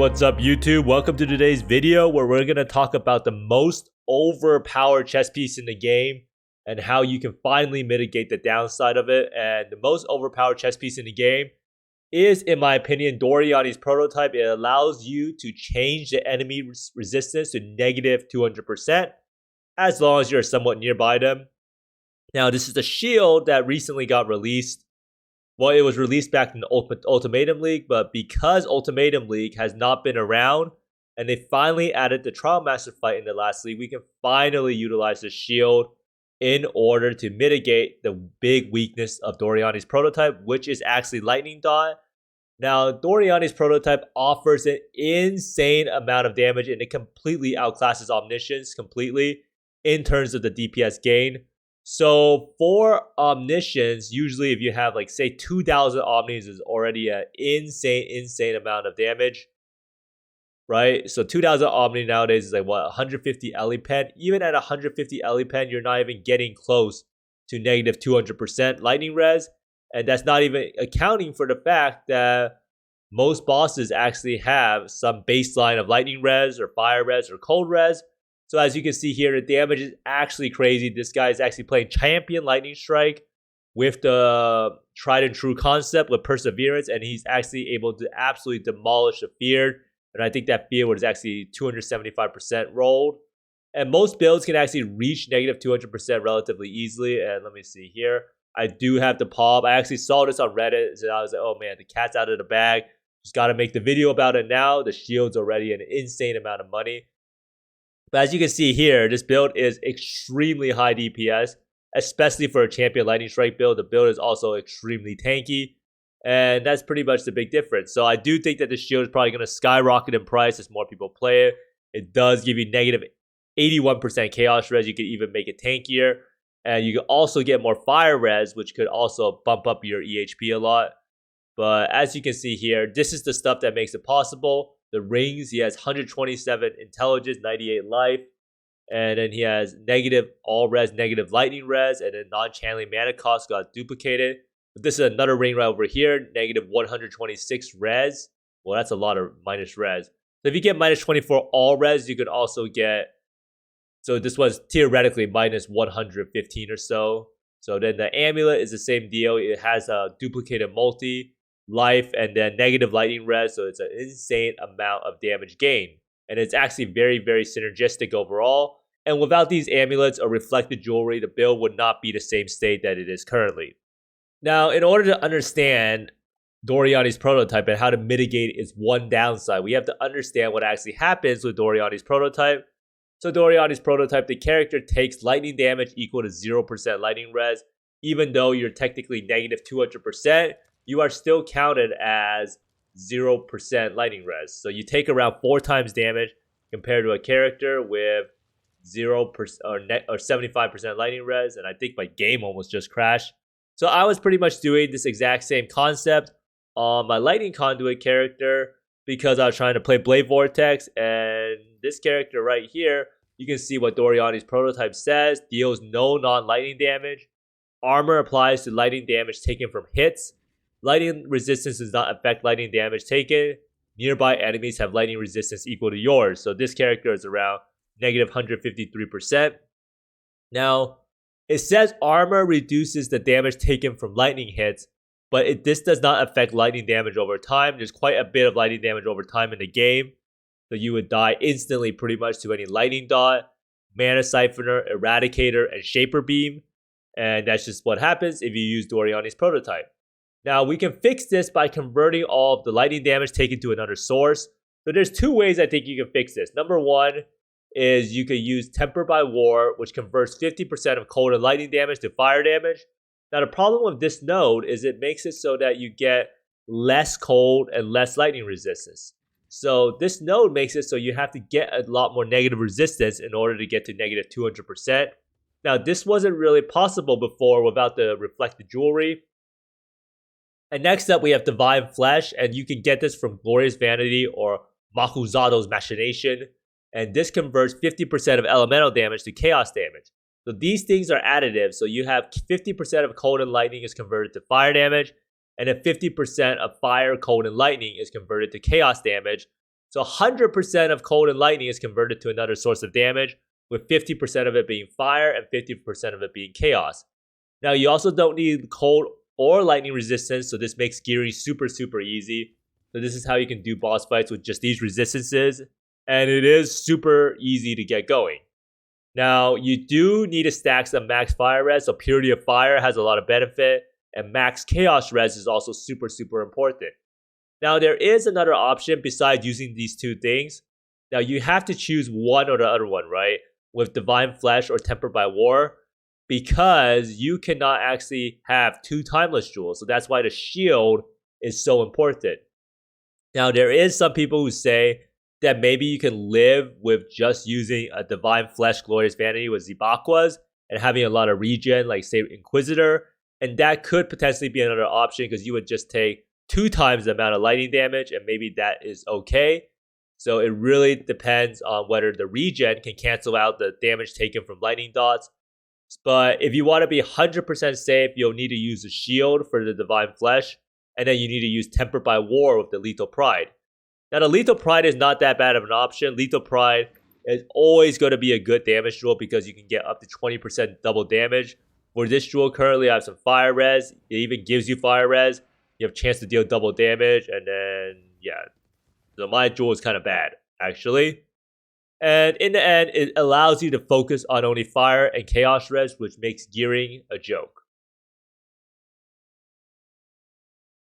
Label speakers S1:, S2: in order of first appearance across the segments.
S1: what's up YouTube? Welcome to today's video where we're going to talk about the most overpowered chess piece in the game and how you can finally mitigate the downside of it. And the most overpowered chess piece in the game is, in my opinion, Doryani's Prototype. It allows you to change the enemy resistance to negative 200% as long as you're somewhat nearby them. Now, this is the shield that recently got released. Well, it was released back in the Ultimatum League, but because Ultimatum League has not been around and they finally added the Trial Master fight in the last league, we can finally utilize the shield in order to mitigate the big weakness of Doryani's Prototype, which is actually Lightning Dot. Now, Doryani's Prototype offers an insane amount of damage and it completely outclasses Omniscience completely in terms of the DPS gain. So for Omniscience, usually if you have like say 2,000 Omnis is already an insane amount of damage, right? So 2,000 Omni nowadays is like what, 150 Elipen. Even at 150 Elipen, you're not even getting close to negative 200% lightning res, and that's not even accounting for the fact that most bosses actually have some baseline of lightning res or fire res or cold res. So as you can see here, the damage is actually crazy. This guy is actually playing Champion Lightning Strike with the tried and true concept with Perseverance, and he's actually able to absolutely demolish the Feared. And I think that Feared was actually 275% rolled. And most builds can actually reach negative 200% relatively easily. And let me see here. I do have the PoE. I actually saw this on Reddit, and I was like, oh man, the cat's out of the bag. Just got to make the video about it now. The shield's already an insane amount of money. But as you can see here, this build is extremely high DPS, especially for a Champion Lightning Strike build. The build is also extremely tanky, and that's pretty much the big difference. So I do think that the shield is probably going to skyrocket in price as more people play it. It does give you negative 81% Chaos Res. You can even make it tankier, and you can also get more Fire Res, which could also bump up your EHP a lot. But as you can see here, this is the stuff that makes it possible. The rings, he has 127 intelligence, 98 life, and then he has negative all res, negative lightning res, and then non-channeling mana cost got duplicated. But this is another ring right over here, negative 126 res. Well, that's a lot of minus res. So if you get minus 24 all res, you could also get, so this was theoretically minus 115 or so. So then the amulet is the same deal. It has a duplicated multi life and then negative lightning res, so it's an insane amount of damage gain, and it's actually very synergistic overall. And without these amulets or reflected jewelry, the build would not be the same state that it is currently. Now, in order to understand Doryani's Prototype and how to mitigate its one downside, we have to understand what actually happens with Doryani's Prototype. So Doryani's Prototype, the character takes lightning damage equal to 0% lightning res. Even though you're technically negative 200%, you are still counted as 0% lightning res. So you take around 4 times damage compared to a character with 0% or 75% lightning res. And I think my game almost just crashed. So I was pretty much doing this exact same concept on my Lightning Conduit character because I was trying to play Blade Vortex. And this character right here, you can see what Doryani's Prototype says. Deals no non-lightning damage. Armor applies to lightning damage taken from hits. Lightning resistance does not affect lightning damage taken. Nearby enemies have lightning resistance equal to yours. So this character is around negative 153%. Now, it says armor reduces the damage taken from lightning hits, but this does not affect lightning damage over time. There's quite a bit of lightning damage over time in the game. So you would die instantly pretty much to any lightning dot, mana siphoner, eradicator, and shaper beam. And that's just what happens if you use Doryani's Prototype. Now, we can fix this by converting all of the lightning damage taken to another source. So there's 2 ways I think you can fix this. Number 1 is you could use Temper by War, which converts 50% of cold and lightning damage to fire damage. Now, the problem with this node is it makes it so that you get less cold and less lightning resistance. So this node makes it so you have to get a lot more negative resistance in order to get to negative 200%. Now, this wasn't really possible before without the reflected jewelry. And next up, we have Divine Flesh, and you can get this from Glorious Vanity or Makuzado's Machination. And this converts 50% of elemental damage to chaos damage. So these things are additive. So you have 50% of cold and lightning is converted to fire damage, and then 50% of fire, cold, and lightning is converted to chaos damage. So 100% of cold and lightning is converted to another source of damage, with 50% of it being fire and 50% of it being chaos. Now, you also don't need cold or lightning resistance, so this makes gearing super, super easy. So this is how you can do boss fights with just these resistances, and it is super easy to get going. Now, you do need to stack some max fire res, so Purity of Fire has a lot of benefit, and max chaos res is also super, super important. Now, there is another option besides using these two things. Now, you have to choose one or the other one, right? With Divine Flesh or Tempered by War, because you cannot actually have two Timeless Jewels. So that's why the shield is so important. Now, there is some people who say that maybe you can live with just using a Divine Flesh Glorious Vanity with Zibakwas and having a lot of regen, like say Inquisitor. And that could potentially be another option because you would just take 2 times the amount of lightning damage, and maybe that is okay. So it really depends on whether the regen can cancel out the damage taken from lightning dots. But if you want to be 100% safe, you'll need to use the shield for the Divine Flesh, and then you need to use Tempered by War with the Lethal Pride. Now, the Lethal Pride is not that bad of an option. Lethal Pride is always going to be a good damage jewel because you can get up to 20% double damage. For this jewel, currently I have some fire res. It even gives you fire res. You have a chance to deal double damage, and then, yeah. So my jewel is kind of bad, actually. And in the end, it allows you to focus on only fire and chaos res, which makes gearing a joke.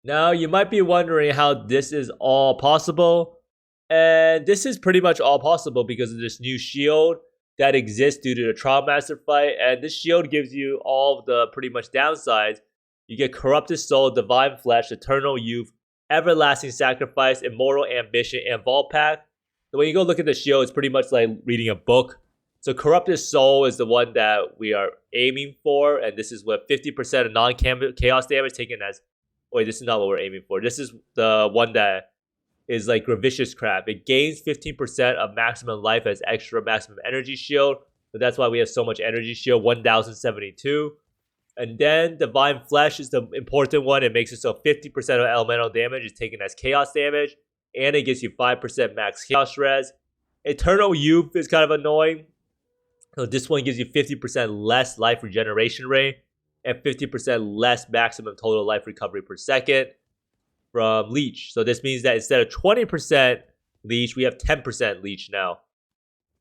S1: Now, you might be wondering how this is all possible. And this is pretty much all possible because of this new shield that exists due to the Trial Master fight. And this shield gives you all of the pretty much downsides. You get Corrupted Soul, Divine Flesh, Eternal Youth, Everlasting Sacrifice, Immortal Ambition, and Vault Pact. So when you go look at the shield, it's pretty much like reading a book. So Corrupted Soul is the one that we are aiming for, and this is with 50% of non-chaos damage taken as... Wait, this is not what we're aiming for. This is the one that is like Gravicious Crab. It gains 15% of maximum life as extra maximum energy shield. So that's why we have so much energy shield, 1072. And then Divine Flesh is the important one. It makes it so 50% of elemental damage is taken as chaos damage. And it gives you 5% max chaos res. Eternal Youth is kind of annoying. So this one gives you 50% less life regeneration rate and 50% less maximum total life recovery per second from Leech. So this means that instead of 20% Leech, we have 10% Leech now.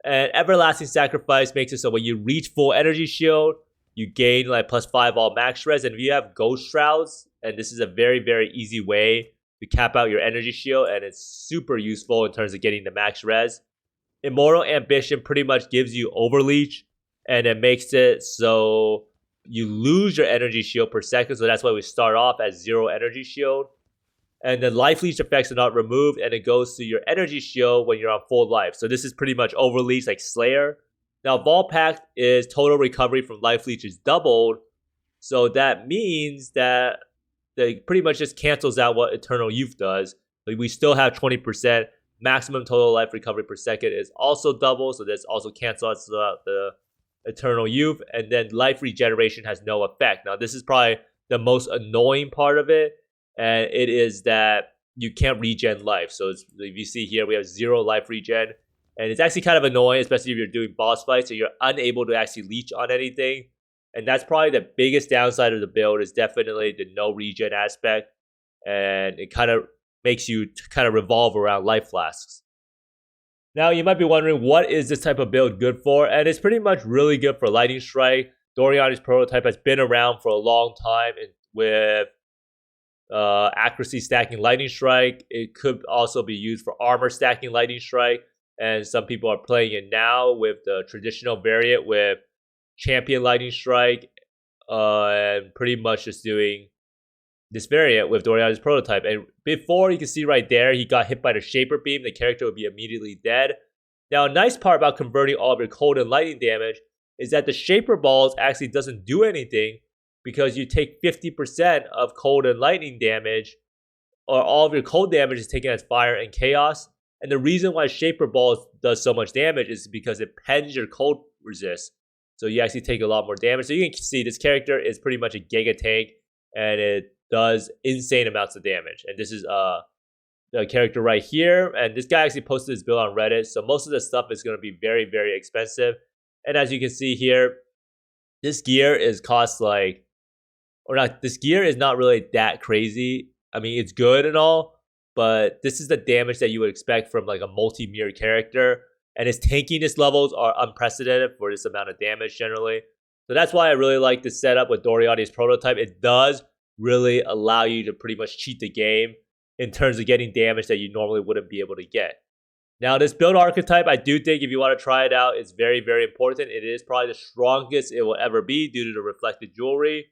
S1: And Everlasting Sacrifice makes it so when you reach full energy shield, you gain like +5 all max res. And if you have Ghost Shrouds, and this is a very, very easy way to cap out your energy shield, and it's super useful in terms of getting the max res. Immortal Ambition pretty much gives you Overleech, and it makes it so you lose your energy shield per second. So that's why we start off at 0 energy shield. And then Life Leech effects are not removed, and it goes to your energy shield when you're on full life. So this is pretty much Overleech like Slayer. Now, Vault Pact is total recovery from Life Leech is doubled. So that means that it pretty much just cancels out what Eternal Youth does. But we still have 20%. Maximum total life recovery per second is also double. So this also cancels out the Eternal Youth. And then life regeneration has no effect. Now, this is probably the most annoying part of it. And it is that you can't regen life. So if you see here, we have 0 life regen. And it's actually kind of annoying, especially if you're doing boss fights and you're unable to actually leech on anything. And that's probably the biggest downside of the build, is definitely the no regen aspect. And it kind of makes you kind of revolve around life flasks. Now, you might be wondering, what is this type of build good for? And it's pretty much really good for Lightning Strike. Doryani's Prototype has been around for a long time with accuracy stacking Lightning Strike. It could also be used for armor stacking Lightning Strike. And some people are playing it now with the traditional variant with Champion Lightning Strike. And pretty much just doing this variant with Doryani's Prototype. And before, you can see right there, he got hit by the Shaper Beam. The character would be immediately dead. Now, a nice part about converting all of your cold and lightning damage is that the Shaper Balls actually doesn't do anything, because you take 50% of cold and lightning damage, or all of your cold damage is taken as fire and chaos. And the reason why Shaper Balls does so much damage is because it pens your cold resist. So you actually take a lot more damage. So you can see this character is pretty much a Giga Tank, and it does insane amounts of damage. And this is the character right here. And this guy actually posted his build on Reddit, so most of the stuff is going to be very, very expensive. And as you can see here, this gear is cost like, or not, this gear is not really that crazy. I mean, it's good and all, but this is the damage that you would expect from like a multi-mirror character. And his tankiness levels are unprecedented for this amount of damage generally. So that's why I really like this setup with Doryani's Prototype. It does really allow you to pretty much cheat the game in terms of getting damage that you normally wouldn't be able to get. Now, this build archetype, I do think if you want to try it out, it's very, very important. It is probably the strongest it will ever be due to the reflected jewelry.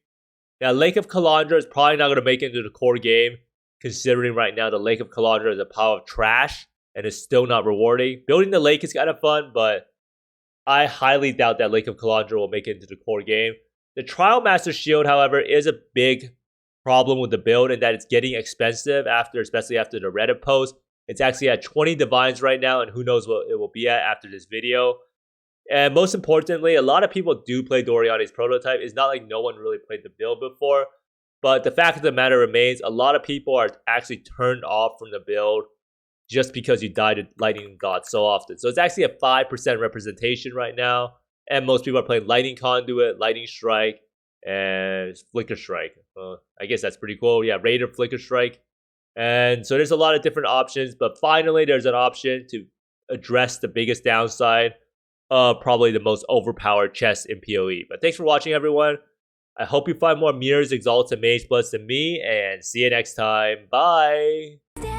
S1: Now, Lake of Kalandra is probably not going to make it into the core game, considering right now the Lake of Kalandra is a pile of trash and is still not rewarding. Building the lake is kind of fun, but I highly doubt that Lake of Kalandra will make it into the core game. The Trial Master Shield, however, is a big problem with the build in that it's getting expensive especially after the Reddit post. It's actually at 20 divines right now, and who knows what it will be at after this video. And most importantly, a lot of people do play Doryani's Prototype. It's not like no one really played the build before, but the fact of the matter remains, a lot of people are actually turned off from the build just because you die to Lightning God so often. So it's actually a 5% representation right now, and most people are playing Lightning Conduit, Lightning Strike, and Flicker Strike. I guess that's pretty cool. Yeah, Raider, Flicker Strike. And so there's a lot of different options, but finally there's an option to address the biggest downside of probably the most overpowered chest in PoE. But thanks for watching, everyone. I hope you find more mirrors, exalts, and mage bloods than me, and see you next time. Bye!